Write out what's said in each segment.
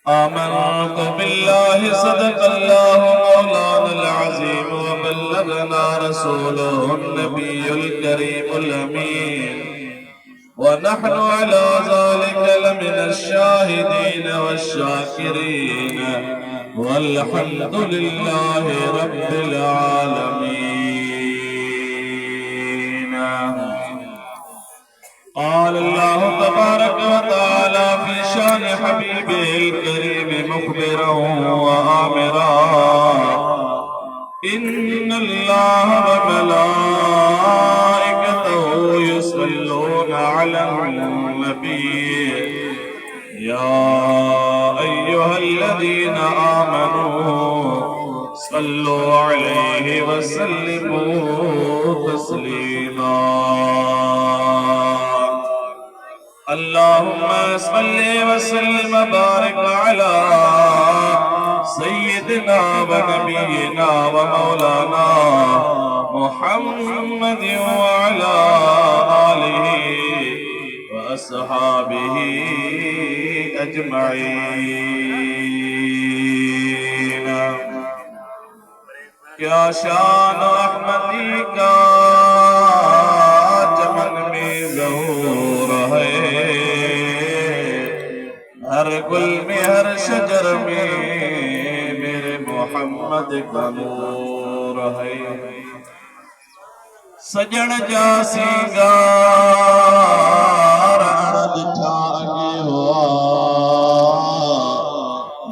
آمنت بالله صدق الله مولانا العظيم وبلغنا رسوله النبي الكريم الأمين ونحن على ذلك لمن الشاهدين والشاكرين والحمد لله رب العالمين. قال الله تبارك وتعالى في شان حبيبه الكريم مخبرا وآمرا إن الله وملائكته يصلون على النبي يا أيها الذين آمنوا صلوا عليه وسلموا تسليما. اللهم صل وسلم وبارك على سيدنا ونبينا ومولانا محمد وعلى آله وأصحابه أجمعين. क्या शान अहमदी का चमन में ज़हूर है, हर गुल में हर शजर में मेरे मोहम्मद का नूर है. सजन जा सिंगार दिठा के हुआ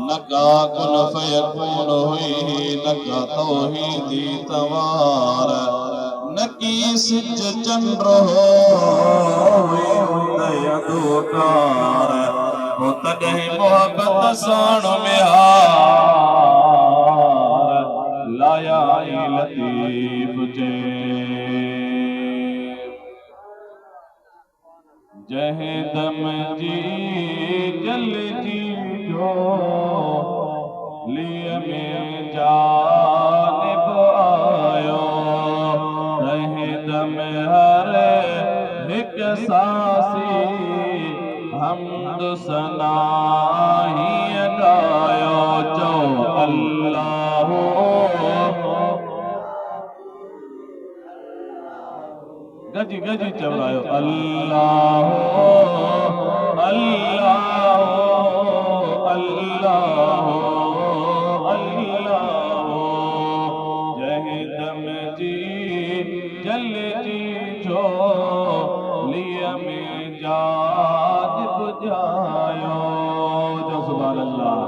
नका कुन फयकून हुई नका तौहीदी तवार नकी सिज चंद्र हो उदय दोकार हो तॾहिं मोहब्बत साण में हार लाया लतीफ जे जहे दम जी जल जी जो लिए में जानिब आयो रहे दम हर हिक सासी हमद सना ही गायो चो अल्लाह गजी गजी चवरायो अल्लाह अल्लाह अल्लाह अल्लाह जहे दम जी जल जी जो लिया में जाज बुझायो जो सुभान अल्लाह.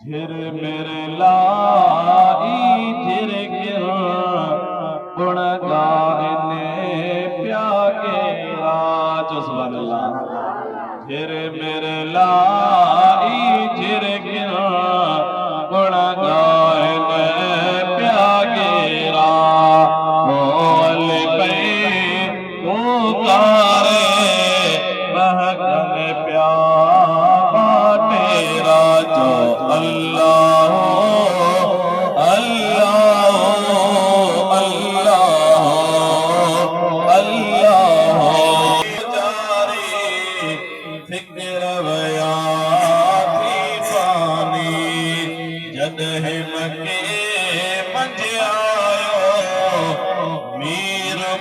झिर मेरे लाई झिर गिर गुण गाने प्या के राज सुभान अल्लाह. झिर मेरे लाई झिर गिर गुण गाने प्या के राज पे पुकारे बहकन प्या तेरा जो अल्लाह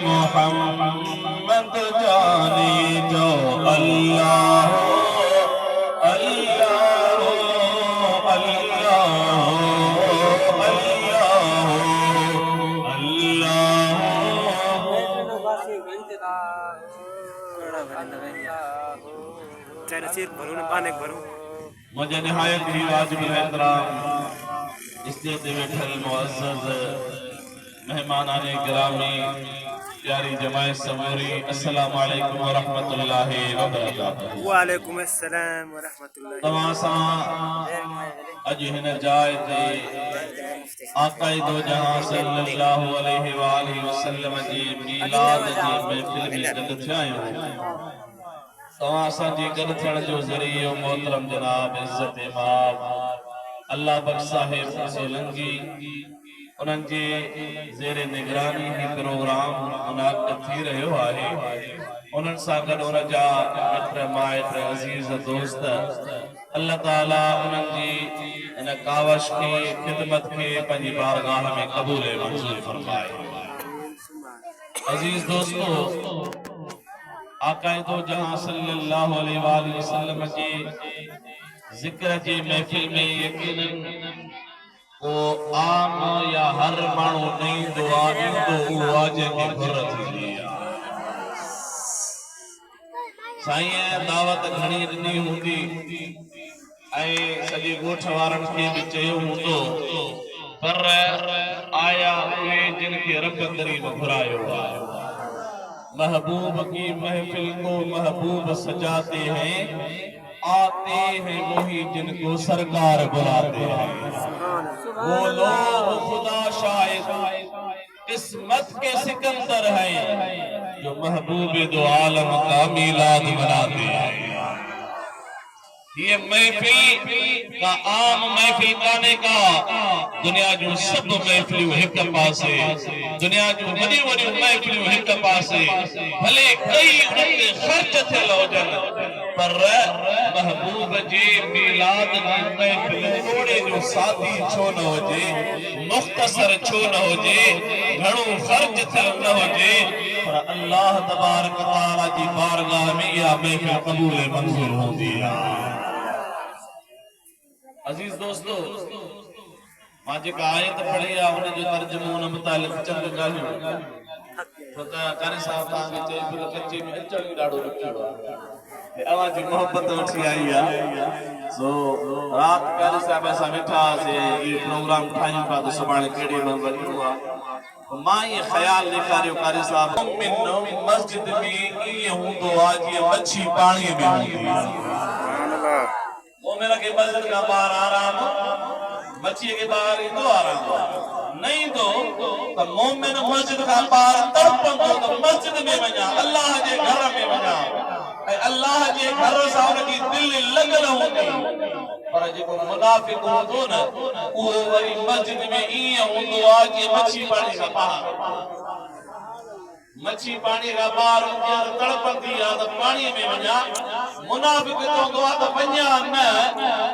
मोहम्मद जानी जो अल्लाह अल्लाह अल्लाह मुझे निहायत ही वाजिब एहतराम इसलिए वेठल मुअज़्ज़ज़ मेहमानाने गिरामी प्यारी जमात समूरी अस्सलामु अलैकुम व रहमतुल्लाहि व बरकातहू. वालेकुम अस्सलाम व रहमतुल्लाहि. तवासा अज हिन जाय ते आकाए दो जहां सल्लल्लाहु अलैहि व आलिहि वसल्लम जी मीलाद जी महफिल में गॾु थिया आहियूं. तवासा जी गॾु थियण जो ज़रियो मोहतरम जनाब इज्जत इमाम अल्लाह बख्श साहिब सोलंकी उन्हनि जे ज़ेर निगरानी ही प्रोग्राम मुनाक़िद थी रहियो आहे. उन्हनि सां गॾु उन जा मित्र माइट अज़ीज़ दोस्त अल्लाह ताला उन्हनि जी इन कावश के खिदमत के पंहिंजी बारगाह में क़बूल मंज़ूर फरमाए। अजीज दोस्तों, आका दो जहां सल्लल्लाहु अलैहि वसल्लम जी जिक्र जी महफिल में यकीनन को आम या हर माण्हू न ईंदो आहे, ईंदो उहो आहे जंहिंखे घुर थींदी आहे। साईं दावत घणी ॾिनी हूंदी ऐं सॼे ॻोठ वारनि खे बि चयो हूंदो, पर आया उहे जिन खे रब करीम घुरायो आहे। महबूब की महफिल को महबूब सजाते हैं, आते हैं वही जिनको सरकार बुलाते हैं। वो लोग खुदा शायद किस्मत के सिकंदर हैं जो महबूब दो आलम का मीलाद मनाते हैं। ये महफिल का आम महफिल काने का, दुनिया जो सब महफिलियों एक पासे, दुनिया जो वॾी वॾी महफिलियों एक पासे, भले कई उनके खर्च थियल हुजनि, पर महबूब जे मीलाद जी महफिल थोड़े जो सादी छो न हुजे, मुख्तसर छो न हुजे, घणो खर्च थियल न हुजे, पर अल्लाह तबारक तआला जी बारगाह में इहा महफिल क़बूल मंज़ूर हूंदी आहे। अजीज दोस्तों, मां जेका आयत पढ़ी आहे उन जो तर्जुमो उन मुतालिक़ चंद ॻाल्हियूं छो त कारी साहब तव्हांखे चई पियो कच्चे में अचण ई ॾाढो ॾुखियो आहे। अवां जी मोहबत वठी आई आहे। सो राति कारी साहब असां वेठा हुआसीं, इहो प्रोग्राम ठाहियूं पिया त सुभाणे कहिड़ी वञिणो आहे। मां ये ख्याल ॾेखारियो कारी साहब, मस्जिद में ईअं हूंदो आहे जीअं मच्छी पाणीअ में हूंदी आहे। मोमिन के मस्जिद का बाहर आराम, मच्छी के बाहर ईंदो आराम, नहीं तो मोमिन मस्जिद का बाहर तड़पंदो तो मस्जिद में वञा, अल्लाह जे घर में वञा, ऐं अल्लाह जे घर सां उनजी दिलि लॻल हूंदी। पर जेको मुनाफ़िक़ हूंदो न, उहो वरी मस्जिद में ईअं हूंदो आहे जीअं मच्छी पाणी खां ॿाहिरि। मच्छी पानी का बाहर तड़पंदी आहे त पाणीअ में वञा, मुनाफ़िक़ चवंदो आहे त वञा न,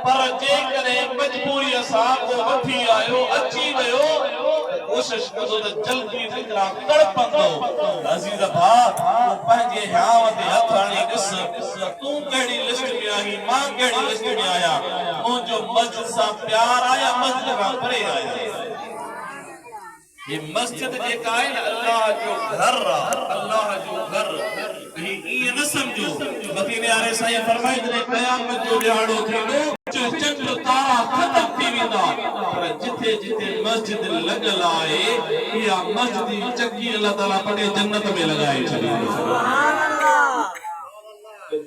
पर जेकॾहिं मजबूरीअ सां को वठी आयो, अची वियो, कोशिश कंदो त जल्दी निकिरां, तड़पंदो। अज़ीज़ भाउ, तूं पंहिंजे हियांव ते हथ हणी ॾिस, तूं कहिड़ी लिस्ट में आहीं, मां कहिड़ी लिस्ट में आहियां, मुंहिंजो मस्जिद सां प्यार आहे या मस्जिद खां परे आहे। ये मस्जिद जेका है ना अल्लाह जो घर, अल्लाह जो घर, कहीं ये न समझो। मदीने वाले साईं फरमाइंदे ने क़यामत जो ॾियारो थींदो, चंड तारा खत्म थी वेंदा, पर जिथे जिथे मस्जिद लॻल आहे, इहा मस्जिद जी चकी अल्लाह ताला पटे जन्नत में लॻाए छॾींदो।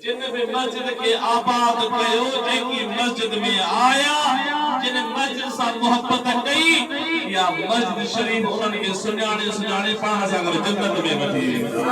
जिन भी मस्जिद के आबाद कयो, जेकी मस्जिद में आया, जिन मस्जिद सां मोहब्बत कई, या मस्जिद शरीफ उन्हनि खे सुञाणे सुञाणे पाण सां गॾु जन्नत में वठी वेंदो।